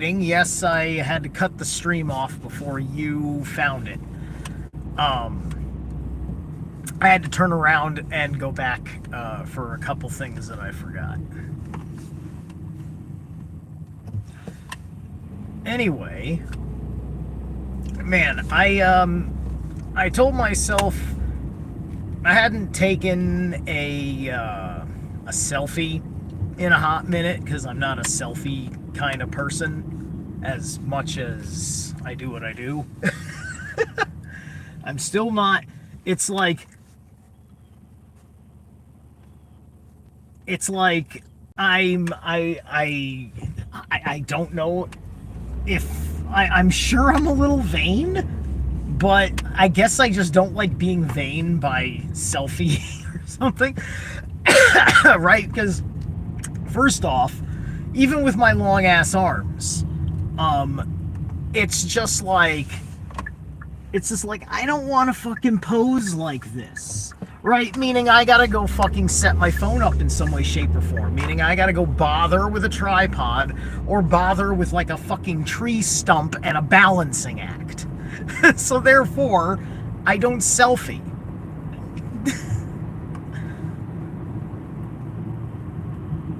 Yes, I had to cut the stream off before you found it. I had to turn around and go back for a couple things that I forgot. Anyway, man, I told myself I hadn't taken a selfie in a hot minute because I'm not a selfie kind of person as much as I do what I do. I'm still not. It's like it's like I don't know if I'm sure I'm a little vain, but I guess I just don't like being vain by selfie or something. Right? Because first off, even with my long ass arms, it's just like I don't want to fucking pose like this. Right? Meaning I gotta go fucking set my phone up in some way, shape, or form. Meaning I gotta go bother with a tripod or bother with like a fucking tree stump and a balancing act. So therefore, I don't selfie.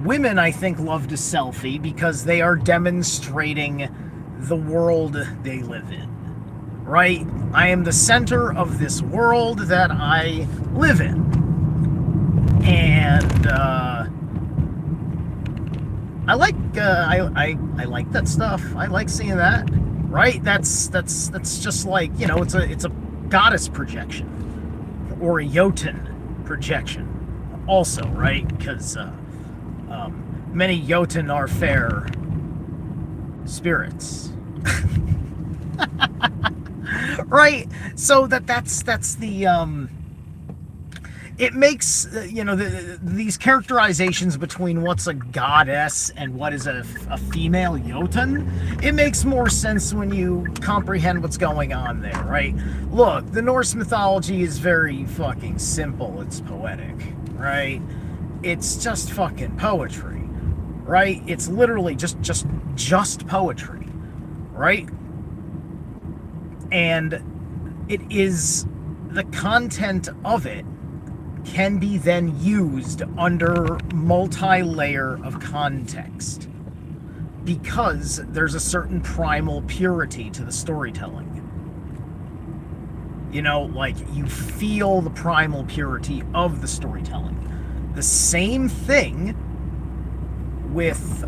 Women, I think, love to selfie because they are demonstrating the world they live in. Right? I am the center of this world that I live in. And I like I like that stuff. I like seeing that. Right? That's just like, it's a goddess projection or a Jotun projection also, right? Because many Jotun are fair spirits. Right? So that's the it makes these characterizations between what's a goddess and what is a female Jotun, it makes more sense when you comprehend what's going on there, right? Look, the Norse mythology is very fucking simple. It's poetic, right? It's just fucking poetry, right? It's literally just poetry, right? And it is the content of it can be then used under multi-layer of context because there's a certain primal purity to the storytelling. Like you feel the primal purity of the storytelling. The same thing with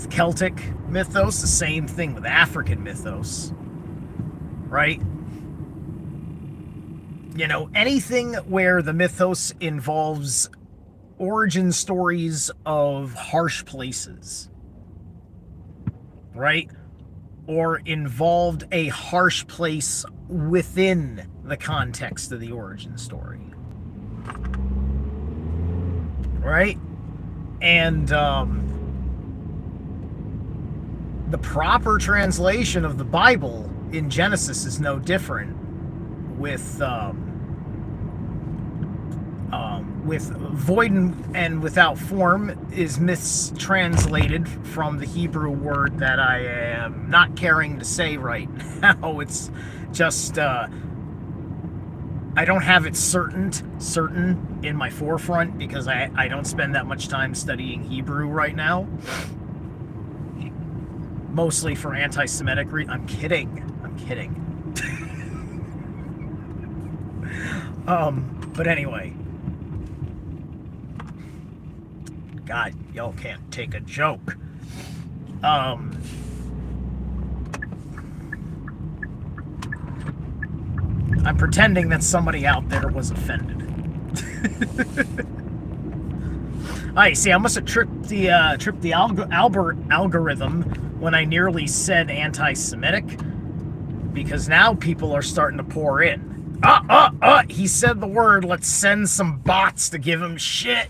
Celtic mythos, the same thing with African mythos, right? Anything where the mythos involves origin stories of harsh places, right? Or involved a harsh place within the context of the origin story, right? And the proper translation of the Bible in Genesis is no different with void and without form is mistranslated from the Hebrew word that I am not caring to say right now. It's just I don't have it certain in my forefront because I don't spend that much time studying Hebrew right now. Mostly for anti-Semitic reasons. I'm kidding. But anyway. God, y'all can't take a joke. I'm pretending that somebody out there was offended. I see. I must have tripped the algorithm when I nearly said anti-Semitic, because now people are starting to pour in. He said the word. Let's send some bots to give him shit.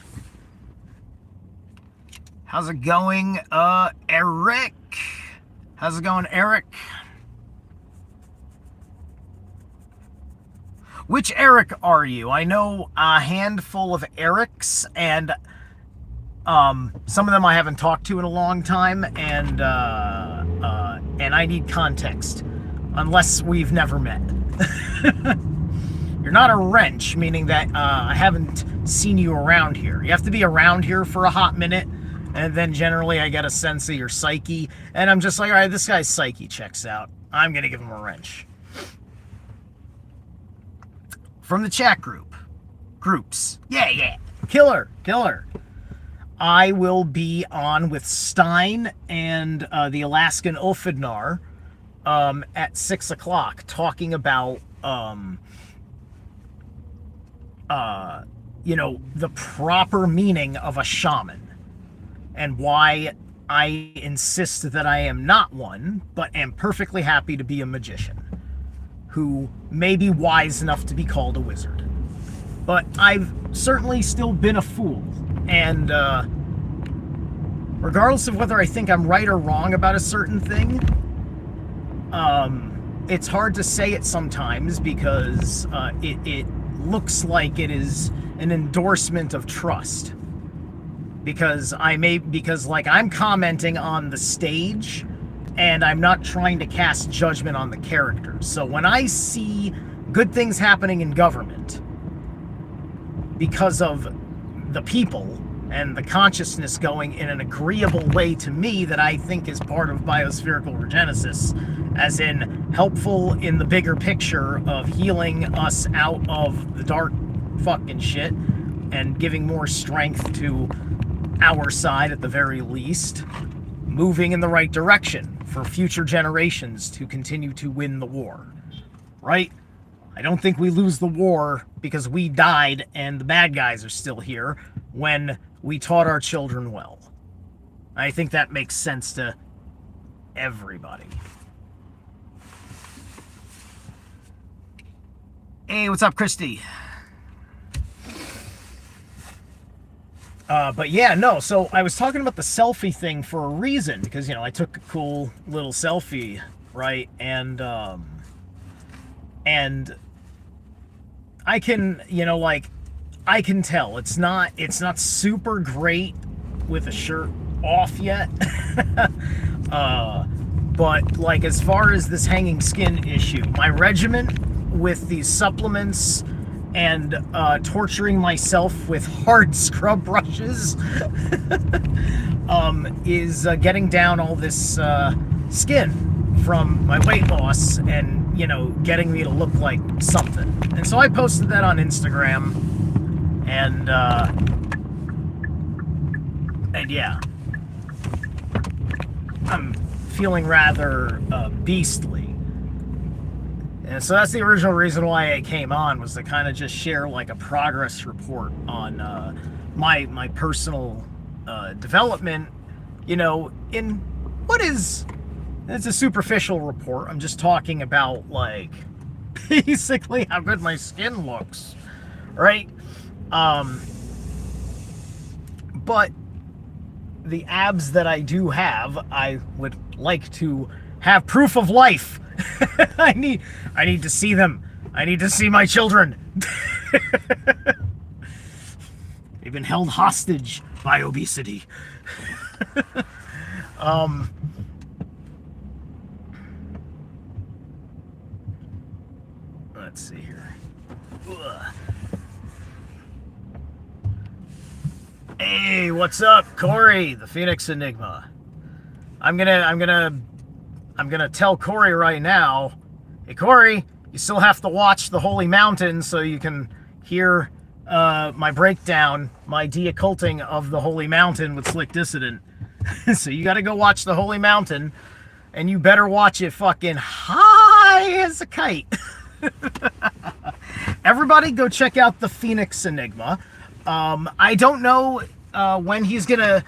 How's it going, Eric? How's it going, Eric? Which Eric are you? I know a handful of Erics, and Some of them I haven't talked to in a long time, and I need context, unless we've never met. You're not a wrench, meaning that I haven't seen you around here. You have to be around here for a hot minute, and then generally I get a sense of your psyche, and I'm just like, all right, this guy's psyche checks out. I'm gonna give him a wrench. From the chat groups. Yeah. Killer. I will be on with Stein and the Alaskan Ulfidnar at 6 o'clock talking about, the proper meaning of a shaman and why I insist that I am not one, but am perfectly happy to be a magician who may be wise enough to be called a wizard. But I've certainly still been a fool. And regardless of whether I think I'm right or wrong about a certain thing, it's hard to say it sometimes because it looks like it is an endorsement of trust. Because I'm commenting on the stage and I'm not trying to cast judgment on the characters. So when I see good things happening in government because of the people and the consciousness going in an agreeable way to me that I think is part of biospherical regenesis, as in helpful in the bigger picture of healing us out of the dark fucking shit and giving more strength to our side at the very least, moving in the right direction for future generations to continue to win the war, right? I don't think we lose the war because we died and the bad guys are still here when we taught our children well. I think that makes sense to everybody. Hey, what's up, Christy? But yeah, no, so I was talking about the selfie thing for a reason, because, I took a cool little selfie, right? And I can, I can tell it's not super great with a shirt off yet. But as far as this hanging skin issue, my regimen with these supplements and torturing myself with hard scrub brushes is getting down all this skin from my weight loss and, getting me to look like something. And so I posted that on Instagram, and yeah, I'm feeling rather beastly. And so that's the original reason why I came on, was to kind of just share a progress report on my personal development, in what is, it's a superficial report. I'm just talking about basically how good my skin looks, right? But the abs that I do have, I would like to have proof of life. I need to see them. I need to see my children. They've been held hostage by obesity. Let's see here. Ugh. Hey, what's up, Corey, the Phoenix Enigma? I'm gonna tell Corey right now. Hey, Corey, you still have to watch The Holy Mountain so you can hear my breakdown, my de-occulting of The Holy Mountain with Slick Dissident. So you got to go watch The Holy Mountain, and you better watch it fucking high as a kite. Everybody go check out the Phoenix Enigma. I don't know when he's gonna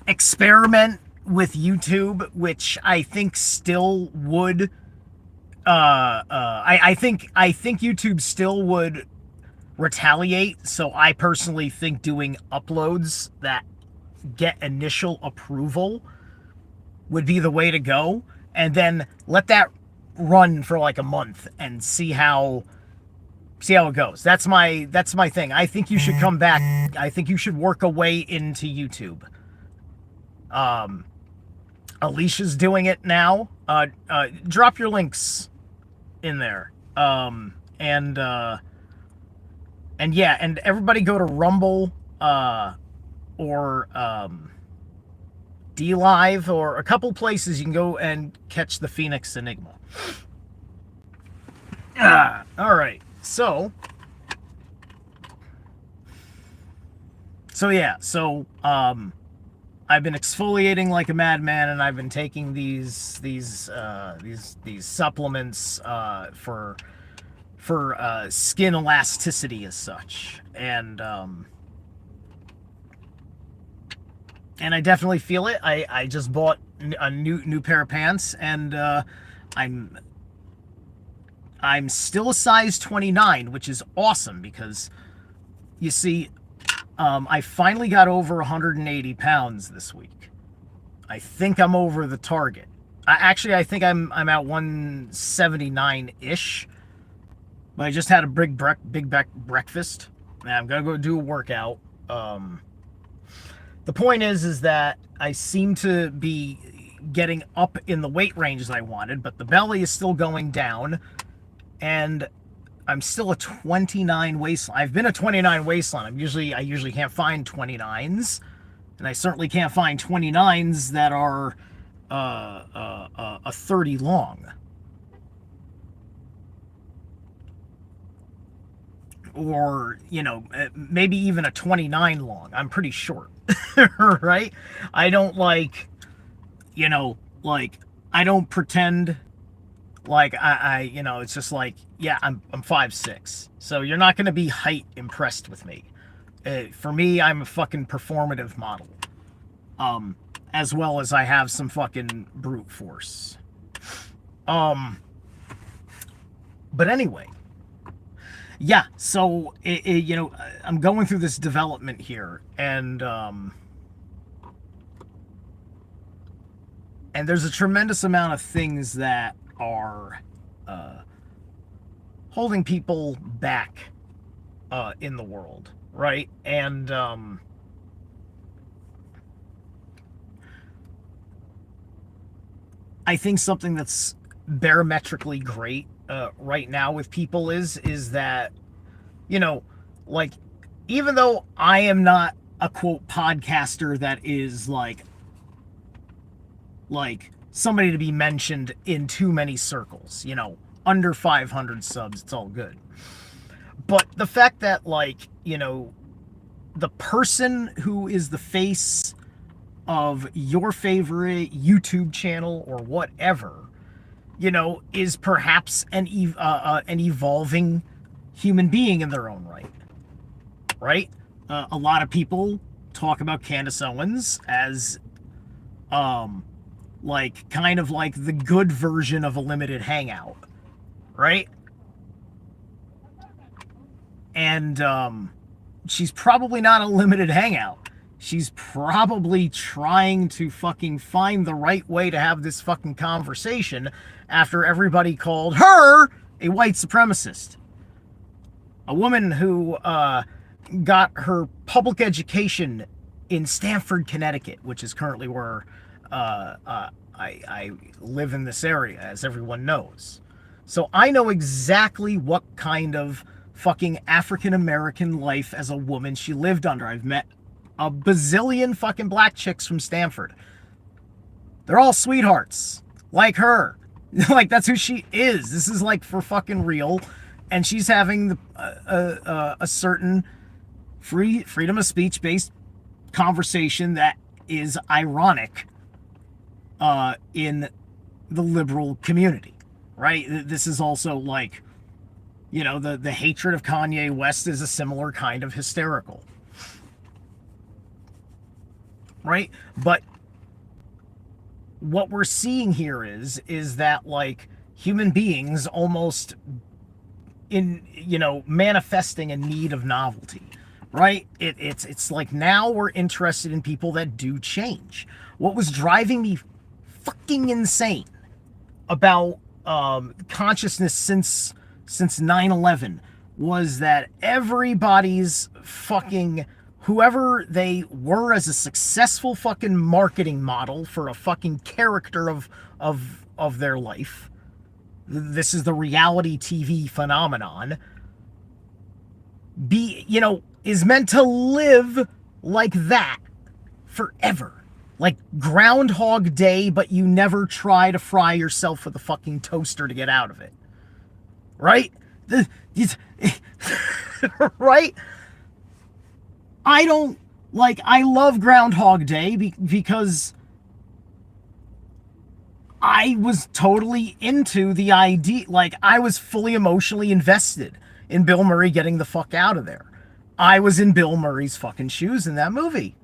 experiment with YouTube, which I think still would I think YouTube still would retaliate. So I personally think doing uploads that get initial approval would be the way to go, and then let that run for a month and see how See how it goes. That's my thing. I think you should come back. I think you should work a way into YouTube. Alicia's doing it now. Drop your links in there. And yeah, and everybody go to Rumble or DLive or a couple places you can go and catch the Phoenix Enigma. All right. So yeah. So I've been exfoliating like a madman, and I've been taking these supplements for skin elasticity as such, and I definitely feel it. I just bought a new pair of pants, and I'm still a size 29, which is awesome because, you see, I finally got over 180 pounds this week. I think I'm over the target. I think I'm at 179-ish. But I just had a big breakfast. And I'm gonna go do a workout. The point is that I seem to be getting up in the weight ranges I wanted, but the belly is still going down. And I'm still a 29 waistline. I've been a 29 waistline. I usually can't find 29s, and I certainly can't find 29s that are a 30 long, or maybe even a 29 long. I'm pretty short, right? I don't I don't pretend. Like it's just like, yeah, I'm 5'6", so you're not gonna be height impressed with me. For me, I'm a fucking performative model, as well as I have some fucking brute force. But anyway, yeah. So I'm going through this development here, and there's a tremendous amount of things that are holding people back in the world, right? And I think something that's barometrically great right now with people is that, even though I am not a quote podcaster that is like somebody to be mentioned in too many circles, under 500 subs, it's all good. But the fact that the person who is the face of your favorite YouTube channel or whatever, is perhaps an evolving human being in their own right? A lot of people talk about Candace Owens as kind of like the good version of a limited hangout, right? And she's probably not a limited hangout. She's probably trying to fucking find the right way to have this fucking conversation after everybody called her a white supremacist. A woman who got her public education in Stamford, Connecticut, which is currently where I live in this area, as everyone knows. So I know exactly what kind of fucking African-American life as a woman she lived under. I've met a bazillion fucking black chicks from Stamford. They're all sweethearts, like her. That's who she is. This is for fucking real. And she's having a certain freedom of speech based conversation that is ironic in the liberal community, right? This is also the hatred of Kanye West is a similar kind of hysterical, right? But what we're seeing here is that human beings almost manifesting a need of novelty, right? It's now we're interested in people that do change. What was driving me fucking insane about consciousness since 9/11 was that everybody's fucking whoever they were as a successful fucking marketing model for a fucking character of their life. This is the reality TV phenomenon. Is meant to live like that forever. Like Groundhog Day, but you never try to fry yourself with a fucking toaster to get out of it. Right? Right? I love Groundhog Day because I was totally into the idea. Like, I was fully emotionally invested in Bill Murray getting the fuck out of there. I was in Bill Murray's fucking shoes in that movie.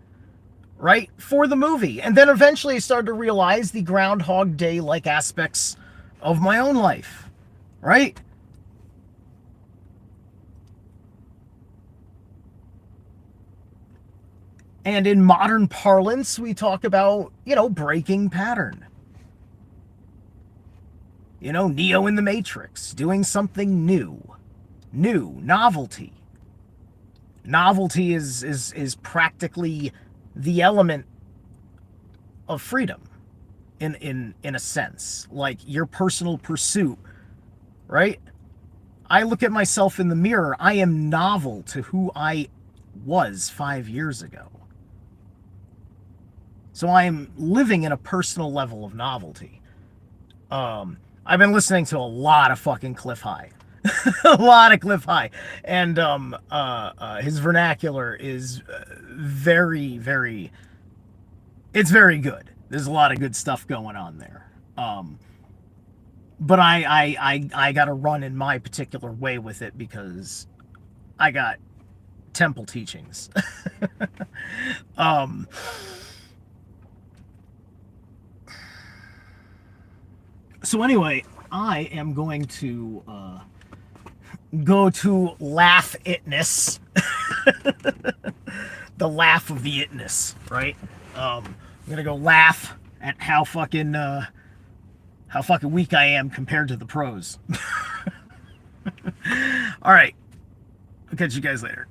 Right? For the movie. And then eventually I started to realize the Groundhog Day-like aspects of my own life. Right? And in modern parlance, we talk about, breaking pattern. Neo in the Matrix, doing something new. Novelty. Novelty is practically the element of freedom in a sense, like your personal pursuit, right? I look at myself in the mirror. I am novel to who I was 5 years ago. So I am living in a personal level of novelty. I've been listening to a lot of fucking Cliff High. A lot of Cliff High. And his vernacular is very, very... It's very good. There's a lot of good stuff going on there. But I got to run in my particular way with it because I got temple teachings. So anyway, I am going to go to laugh itness. The laugh of the itness, right? I'm gonna go laugh at how fucking weak I am compared to the pros. All right, I'll catch you guys later.